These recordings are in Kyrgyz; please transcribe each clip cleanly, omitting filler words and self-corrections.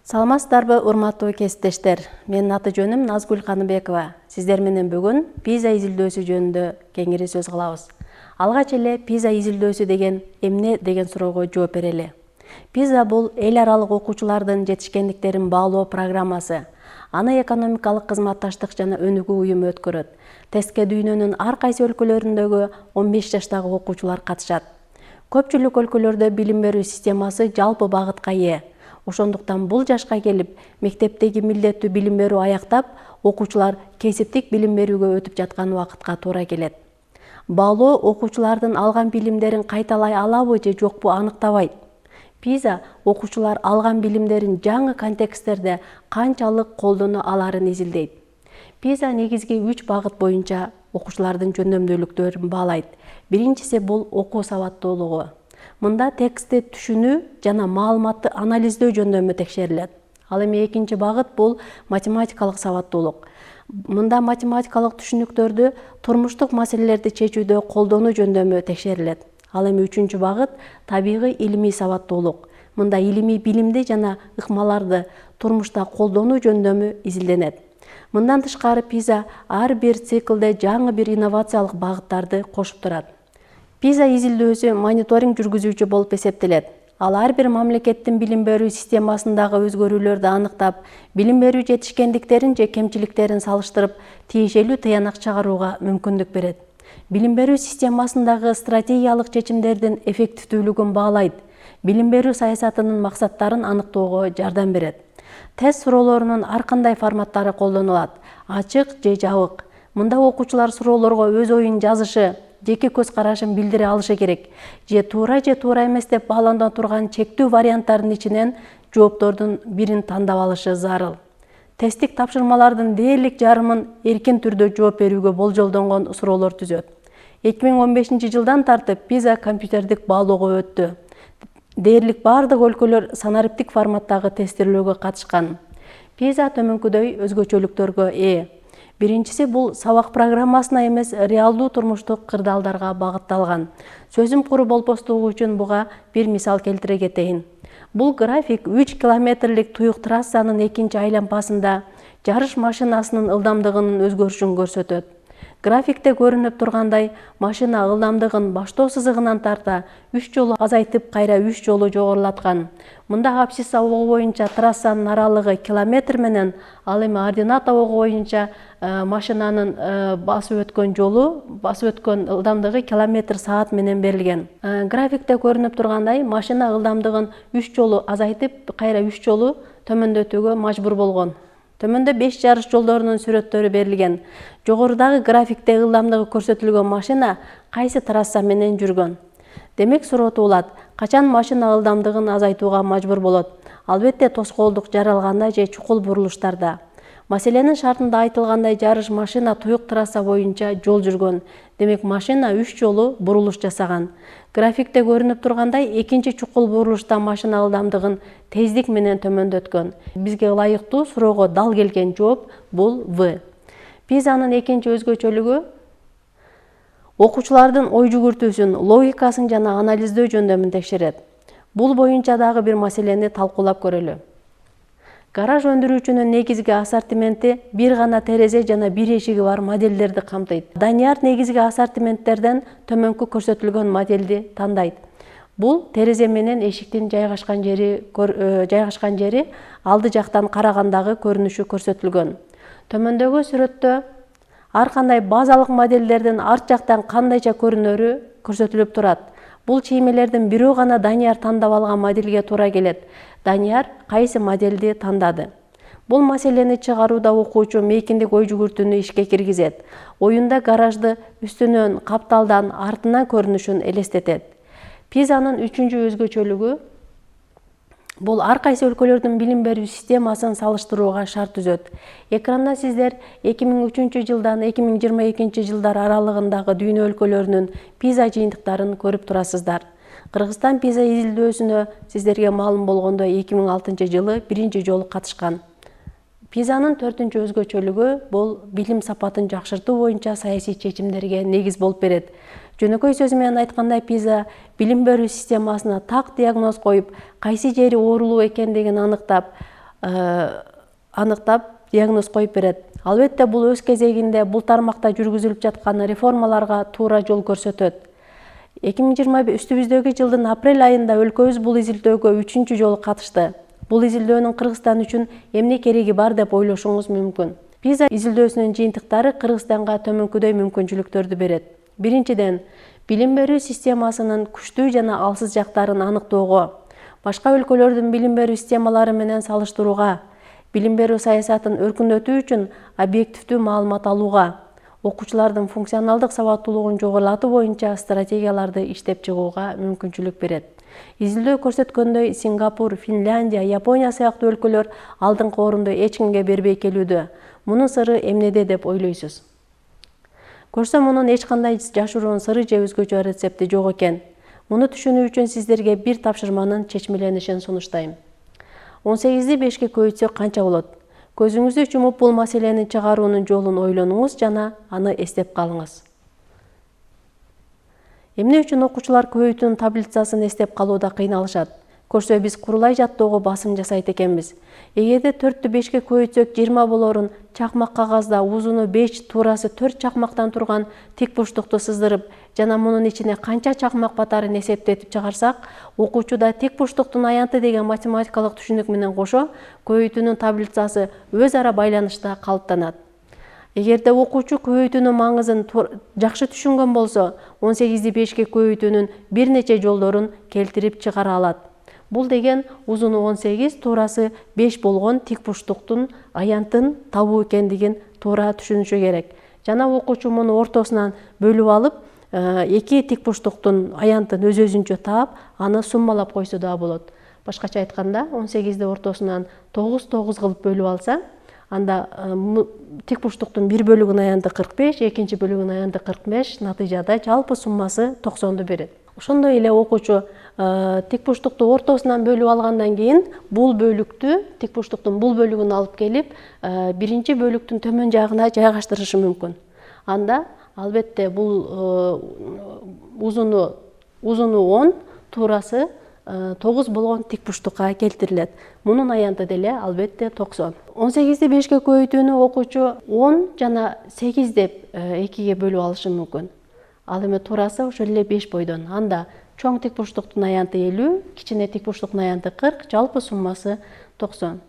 Саламатсыздарбы, урматтуу кесиптештер. Менин аты жөнүм Назгүл Каныбекова. Сиздер менен бүгүн PISA изилдөөсү жөнүндө кеңири сөз кылабыз. Алгач эле PISA изилдөөсү деген эмне деген суроого жооп берели. PISA бул эл аралык окуучулардын жетишкендиктерин баалоо программасы. Аны экономикалык кызматташтык жана өнүгүү уюму өткөрөт. Тестке дүйнөнүн ар кайсы өлкөлөрүндөгү 15 жаштагы окуучулар катышат. Көпчүлүк өлкөлөрдө билим берүү системасы жалпы багытка ээ. Ошондуктан бул жашка келип, мектептеги милдеттүү билим берүү аяктап, окуучулар кесиптик билим берүүгө өтүп жаткан убакытка туура келет. Баалоо окуучулардын алган билимдерин кайталай алабы же жокпу аныктабайт. PISA окуучулар алган билимдерин жаңы контексттерде канчалык колдоно аларын изилдейт. PISA негизги 3 багыт боюнча окуучулардын жөндөмдүүлүктөрүн баалайт. Биринчиси бул окуу сабаттуулугу. Мында текстти түшүнүү жана маалыматты анализдөө жөндөмү текшерилет. Ал эми экинчи багыт бул математикалык сабаттуулук. Мында математикалык түшүнүктөрдү турмуштук маселелерди чечүүдө колдонуу жөндөмү текшерилет. Ал эми үчүнчү багыт табигый илимий сабаттуулук. Мында илимий билимди жана ыкмаларды турмушта колдонуу жөндөмү изилденет. Мындан тышкары PISA ар бир циклде жаңы бир инновациялык багыттарды кошуп турат. PISA изилдөөсү мониторинг жүргүзүүчү болуп эсептелет. Ал ар бир мамлекеттин билим берүү системасындагы өзгөрүүлөрдү аныктап, билим берүү жетишкендиктерин же кемчиликтерин салыштырып, тиешелүү тыянак чыгарууга мүмкүндүк берет. Билим берүү системасындагы стратегиялык чечимдердин эффективдүүлүгүн баалайт. Билим берүү саясатынын максаттарын аныктоого жардам берет. Тест суроолорунун ар кандай форматтары колдонулат: ачык же жабык. Мында окуучулар суроолорго өз оюн жазышы, жеке көз карашын билдире алышы керек. Же туура эмес деп баалана турган чектүү варианттардын ичинен жооптордун бирин тандап алышы зарыл. Тесттик тапшырмалардын дээрлик жарымын эркин түрдө жооп берүүгө болжолдонгон суроолор түзөт. 2015 жылдан тартып PISA компьютердик баалоого өттү. Дээрлик бардык өлкөлөр санариптик форматтагы тестирлөөгө катышкан. PISA төмөнкүдөй өзгөчөлүктөргө ээ. Биринчиси бул сабак программасына эмес, реалдуу турмуштук кырдаалдарга багытталган. Сөзүм куру болбостугу үчүн буга бир мисал келтире кетейин. Бул график 3 километрлик туюк трассанын экинчи айланпасында жарыш машинасынын ылдамдыгынын өзгөрүшүн көрсөтөт. Графикте көрүнүп тургандай, машина ылдамдыгын баштоо сызыгынан тарта 3 жолу азайтып, кайра 3 жолу жогорулаткан. Мында абсцисса огу боюнча трассанын аралыгы километр менен, ал эми ордината огу боюнча машинанын басып өткөн ылдамдыгы километр/саат менен берилген. Графикте көрүнүп тургандай, машина ылдамдыгын 3 жолу азайтып, кайра 3 жолу төмөндөтүүгө мажбур болгон. Төмөндө 5 жарыш жолдорунун сүрөттөрү берилген. Жогорудагы графикте ылдамдыгы көрсөтүлгөн машина кайсы трасса менен жүргөн? Демек суроо туулат: качан машина ылдамдыгын азайтууга мажбур болот? Албетте тоскоолдук жаралганда же чукул бурулуштарда. Маселенин шартында айтылгандай, жарыш машина туюк трасса боюнча жол жүргөн. Демек машина 3 жолу бурулуш жасаган. Графикте көрүнүп тургандай, экинчи чукул бурулушта машина ылдамдыгын тездик менен төмөндөткөн. Бизге ылайыктуу суроого дал келген жооп бул В. PISA-нын экинчи өзгөчөлүгү окуучулардын ой жүгүртүүсүн, логикасын жана анализдөө жөндөмүн текшерет. Бул боюнча дагы бир маселени талкуулап көрөлү. Гараж өндүрүүчүнүн негизги ассортименти бир гана терезе жана бир эшиги бар модельдерди камтыйт. Данияр негизги ассортименттерден төмөнкү көрсөтүлгөн модельди тандайт. Бул терезе менен эшиктин жайгашкан жери алды жактан карагандагы көрүнүшү көрсөтүлгөн. Төмөндөгү сүрөттө ар кандай базалык модельдердин арт жактан кандайча көрүнөрү көрсөтүлүп турат. Бул чиймелердин бирөө гана Данияр тандап алган модельге туура келет. Данияр кайсы модельди тандады? Бул маселени чыгарууда окуучу мейкиндик ой жүгүртүүнү ишке киргизет. Оюнда гаражды үстүнөн, капталдан, артынан көрүнүшүн элестетет. PISA-нын үчүнчү өзгөчөлүгү бул ар кайсы өлкөлөрдүн билим берүү системасын салыштырууга шарт түзөт. Экранда сиздер 2003 жылдан 2022 жылдар аралыгындагы дүйнө өлкөлөрүнүн PISA жыйынтыктарын көрүп турасыздар. Кыргызстан PISA изилдөөсүнө сиздерге маалым болгондо 2006 жылы биринчи жолу катышкан. PISA-нын 4-ncü өзгөчөлүгү бул билим сапатын жакшыртуу боюнча саясий чечимдерге негиз болуп берет. Жөнөкөй сөзү менен айтканда, PISA билим берүү системасына так диагноз коюп, кайсы жери оорулуу экендигин аныктап, аныктап диагноз коюп берет. Албетте бул өз кезегинде бул тармакта жүргүзүлүп жаткан реформаларга туура жол көрсөтөт. 2020 үстүбүздөгү жылдын апрель айында өлкөбүз бул изилдөөгө 3-чү жолу катышты. Бул изилдөөнүн Кыргызстан үчүн эмне кереги бар деп ойлошуңуз мүмкүн. PISA изилдөөсүнүн жыйынтыктары Кыргызстанга төмөнкүдөй мүмкүнчүлүктөрдү берет. Биринчиден, билим берүү системасынын күчтүү жана алсыз жактарын аныктоого, башка өлкөлөрдүн билим берүү системалары менен салыштырууга, билим берүү саясатын өркүндөтүү үчүн объективдүү маалымат алууга, окуучулардын функционалдык сабаттуулугун жогорулатуу боюнча стратегияларды иштеп чыгууга мүмкүнчүлүк берет. Изилдөө көрсөткөндөй, Сингапур, Финляндия, Япония сыяктуу өлкөлөр алдыңкы орунду эч кимге бербей келүүдө. Мунун сыры эмнеде деп ойлойсуз? Көрсө, мунун эч кандай жашыруун сыры же өзгөчө рецепти жок экен. Муну түшүнүү үчүн сиздерге бир тапшырманын чечмеленишин сунуштайм. 18-ди 5-ке көбөйтсөк канча болот? Көзүңүздү чумуп бул маселени чыгаруунун жолун ойлонуңуз жана аны эстеп калыңыз. Эмне үчүн окуучулар көбөйтүүнүн таблицасын эстеп калууда кыйналышат? Көрсө, биз курулай жаттоого басым жасайт экенбиз. Эгерде 4-тү 5-ке көбөйтсөк 20 болорун чакмак кагазда узуну 5, туурасы 4 чакмактан турган тик бурчтукту сыздырып, жана мунун ичине канча чакмак батарын эсептетип чыгарсак, окуучуда тик бурчтуктун аянты деген математикалык түшүнүк менен кошо көбөйтүүнүн таблицасы өз ара байланышта калыптанат. Эгерде окуучу көбөйтүүнүн маңызын жакшы түшүнгөн болсо, 18-ди 5-ке көбөйтүүнүн бир нече жолдорун келтирип чыгара алат. Бул деген узуну 18, туурасы 5 болгон тик бурчтуктун аянтын табуу экендигин туура түшүнүшү керек. Жана окуучу муну ортосунан бөлүп алып, эки тик бурчтуктун аянтын өз-өзүнчө таап, аны суммалап койсо да болот. Башкача айтканда, 18-ди ортосунан 9 кылып бөлүп алса, анда тик бурчтуктун бир бөлүгүнүн аянты 45, экинчи бөлүгүнүн аянты 45, натыйжада жалпы суммасы 90 берет. Ошондой эле окуучу тик бурчтукту ортосунан бөлүп алгандан кийин бул бөлүктү, тик бурчтуктун бул бөлүгүн алып келип, биринчи бөлүктүн төмөн жагына жайгаштырышы мүмкүн. Анда албетте бул узуну 10, туурасы 9 болгон тик бурчтукка келтирилет. Мунун аянты деле албетте 90. 18-ди 5-ке көбөйтүүнү окуучу 10 жана 8 деп 2-ге бөлүп алышы мүмкүн. Ал эми туурасы ошол эле 5 бойдон. Анда чоң тик бурчтуктун аянты 50, кичине тик бурчтуктун аянты 40, жалпы суммасы 90.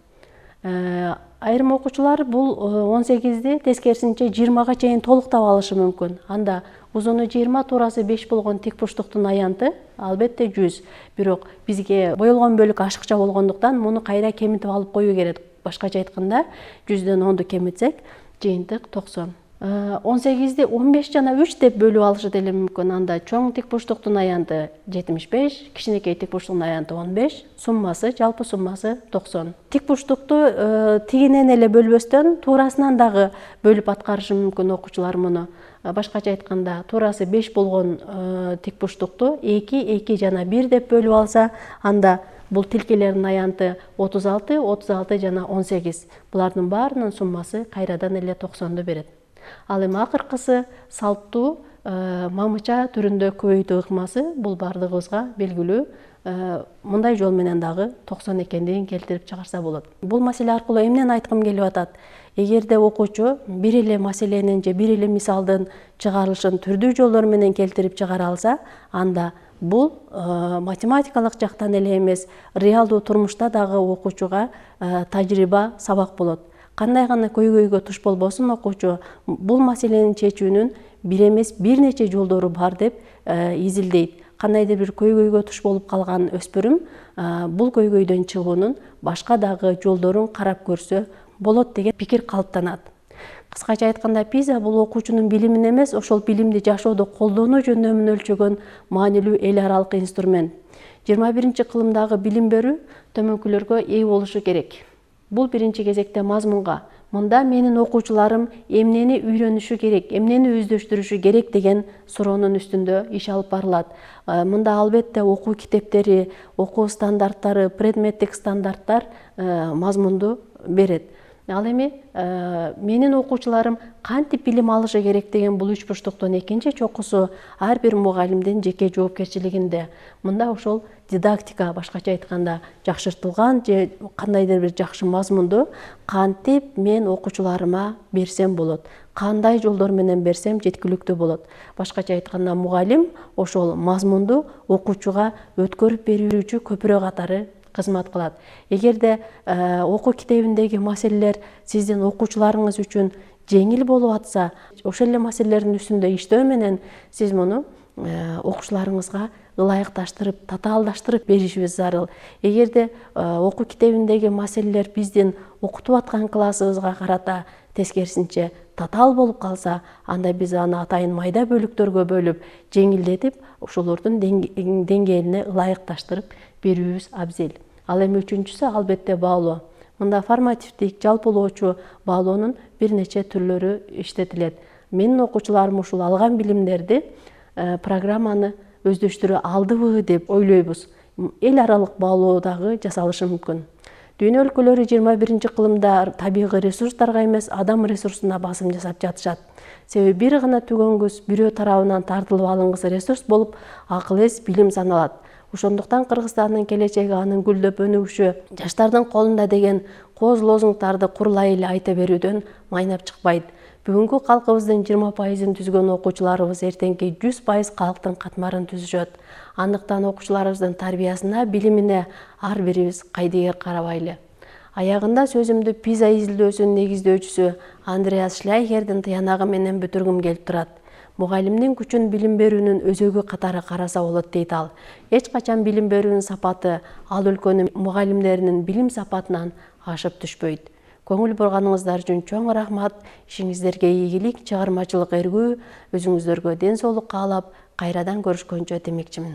Айрым окуучулар бул 18-ди тескерисинче 20-га чейин толуктап алышы мүмкүн. Анда узуну 20, туурасы 5 болгон тик бурчтуктун аянты албетте 100. Бирок бизге боелгон бөлүк ашыкча болгондуктан муну кайра кемитип алып коюу керек. Башкача айтканда, 100дөн 10ду кемитсек, жыйынтык 90. 18-ди 15 жана 3 деп бөлүп алышы деле мүмкүн. Анда чоң тик бурчтуктун аянты 75, кичинекей тик бурчтуктун аянты 15, суммасы, жалпы суммасы 90. Тик бурчтукту тигинен эле бөлбөстөн, туурасынан дагы бөлүп аткарышы мүмкүн окуучулар муну. Башкача айтканда, туурасы 5 болгон тик бурчтукту 2 жана 1 деп бөлүп алса, анда бул тилкелердин аянты 36 жана 18. Булардын баарынын суммасы кайрадан эле 90ду берет. Ал эми акыркысы салттуу мамыча түрүндө көбөйтүү ыкмасы, бул бардыгыбызга белгилүү. Мындай жол менен дагы 90 экендигин келтирип чыгарса болот. Бул маселе аркылуу эмнени айткым келип атат? Эгерде окуучу бир эле маселенин же бир эле мисалдын чыгарылышын түрдүү жолдор менен келтирип чыгара алса, анда бул математикалык жактан эле эмес, реалдуу турмушта дагы окуучуга тажрыйба, сабак болот. Кандай гана көйгөйгө туш болбосун окуучу, бул маселенин чечүүнүн бир эмес бир нече жолдору бар деп изилдейт. Кандайдыр бир көйгөйгө туш болуп калган өспүрүм бул көйгөйдөн чыгуунун башка дагы жолдорун карап көрсө болот деген пикир калыптанат. Кыскача айтканда, PISA бул окуучунун билимин эмес, ошол билимди жашоодо колдонуу жөндөмүн өлчөгөн маанилүү эл аралык инструмент. 21-чи кылымдагы билим берүү төмөнкүлөргө ээ болушу керек. Бул биринчи кезекте мазмунга, мында менин окуучуларым эмнени үйрөнүшү керек, эмнени өздөштүрүшү керек деген суроонун үстүндө иш алып барылат. Мында албетте окуу китептери, окуу стандарттары, предметтик стандарттар мазмунду берет. Ал эми менин окуучуларым кантип билим алышы керек деген бул үч бурчтуктун экинчи чокусу ар бир мугалимдин жеке жоопкерчилигинде. Мында ошол дидактика, башкача айтканда жакшыртылган же кандайдыр бир жакшы мазмунду кантип мен окуучуларыма берсем болот, кандай жолдор менен берсем жеткиликтүү болот. Башкача айтканда мугалим ошол мазмунду окуучуга өткөрүп берүүчү көпүрө катары кызмат кылат. Эгерде окуу китебиндеги маселелер сиздин окуучуларыңыз үчүн жеңил болуп атса, ошол эле маселелердин үстүндө иштөө менен сиз муну окуучуларыңызга ылайыкташтырып, татаалдаштырып беришибиз зарыл. Эгерде окуу китебиндеги маселелер биздин окутуп аткан классыбызга карата тескерисинче татаал болуп калса, анда биз аны атайын майда бөлүктөргө бөлүп, жеңилдетип, ошолордун деңгээлине ылайыкташтырып берүүбүз абзел. Ал эми үчүнчүсү албетте баалоо. Мында формативдик, жалпылоочу баалоонун бир нече түрлөрү иштетилет. Менин окуучуларым ушул алган билимдерди программаны өздөштүрө алдыбы деп ойлойбуз. Эл аралык баалоо дагы жасалышы мүмкүн. Дүйнө өлкөлөрү 21-кылымда табигый ресурстарга эмес, адам ресурсуна басым жасап жатышат. Себеби бир гана түгөнгүс бирөө тарабынан тартылып алынгыс ресурс болуп, акыл эс билим саналат. Ошондуктан Кыргызстандын келечеги, анын гүлдөп өнүгүшү жаштардын колунда деген кооз лозунгдарды курулай эле айта берүүдөн майнап чыкпайт. Бүгүнкү калкыбыздын 20%-ын түзгөн окуучуларыбыз эртеңки 100% калктын катмарын түзүшөт. Андыктан окуучуларыбыздын тарбиясына, билимине ар бирибиз кайдыгер карабайлы. Аягында сөзүмдү PISA изилдөөсүнүн негиздөөчүсү Андреас Шляйхердин тыянагы менен бүтүргүм келип турат. Мугалимдин күчүн билим берүүнүн өзөгү катары караса болот дейт ал. Эч качан билим берүүнүн сапаты ал өлкөнүн мугалимдеринин билим сапатынан ашып түшпөйт. Көңүл бурганыңыздар үчүн чоң рахмат. Ишиңиздерге ийгилик, чыгармачылык эргүү, өзүңүздөргө ден соолук каалап, кайрадан көрүшкөнчө демекчимин.